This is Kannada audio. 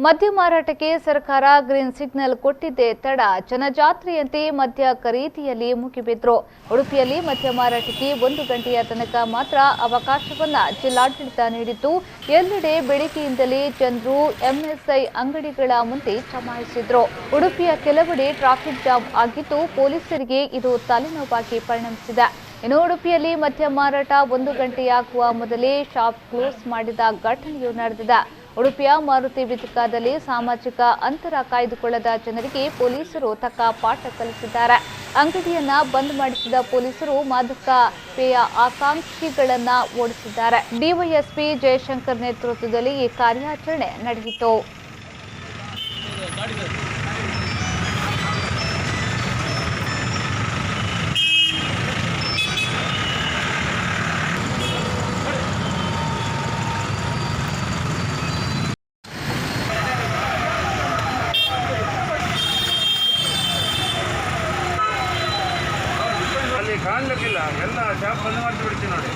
ಮದ್ಯ ಮಾರಾಟಕ್ಕೆ ಸರ್ಕಾರ ಗ್ರೀನ್ ಸಿಗ್ನಲ್ ಕೊಟ್ಟಿದ್ದೇ ತಡ ಜನಜಾತ್ರೆಯಂತೆ ಮದ್ಯ ಖರೀದಿಯಲ್ಲಿ ಮುಗಿಬಿದ್ರು. ಉಡುಪಿಯಲ್ಲಿ ಮದ್ಯ ಮಾರಾಟಕ್ಕೆ 1 ಗಂಟೆಯ ತನಕ ಮಾತ್ರ ಅವಕಾಶವನ್ನ ಜಿಲ್ಲಾಡಳಿತ ನೀಡಿದ್ದು, ಎಲ್ಲೆಡೆ ಬೆಳಗ್ಗೆಯಿಂದಲೇ ಜನರು ಎಂಎಸ್ಐ ಅಂಗಡಿಗಳ ಮುಂದೆ ಜಮಾಯಿಸಿದ್ರು. ಉಡುಪಿಯ ಕೆಲವೆಡೆ ಟ್ರಾಫಿಕ್ ಜಾಮ್ ಆಗಿದ್ದು, ಪೊಲೀಸರಿಗೆ ಇದು ತಲೆನೋವಾಗಿ ಪರಿಣಮಿಸಿದೆ. ಇನ್ನು ಉಡುಪಿಯಲ್ಲಿ ಮದ್ಯ ಮಾರಾಟ 1 ಗಂಟೆಯಾಗುವ ಮೊದಲೇ ಶಾಪ್ ಕ್ಲೋಸ್ ಮಾಡಿದ ಘಟನೆಯೂ ನಡೆದಿದೆ. ಉಡುಪಿಯ ಮಾರುತಿ ವಿತಕಾದಲ್ಲಿ ಸಾಮಾಜಿಕ ಅಂತರ ಕಾಯ್ದುಕೊಳ್ಳದ ಜನರಿಗೆ ಪೊಲೀಸರು ತಕ್ಕ ಪಾಠ ಕಲಿಸಿದ್ದಾರೆ. ಅಂಗಡಿಯನ್ನ ಬಂದ್ ಮಾಡಿಸಿದ ಪೊಲೀಸರು ಮಾದಕ ಪೇಯ ಆಕಾಂಕ್ಷಿಗಳನ್ನ ಓಡಿಸಿದ್ದಾರೆ. ಡಿವೈಎಸ್ಪಿ ಜಯಶಂಕರ್ ನೇತೃತ್ವದಲ್ಲಿ ಈ ಕಾರ್ಯಾಚರಣೆ ನಡೆಯಿತು. ಕಾಣಲಿಕ್ಕಿಲ್ಲ, ಎಲ್ಲ ಶಾಪ್ ಬಂದ್ ಮಾಡಿ ಬಿಡ್ತೀವಿ ನೋಡಿ.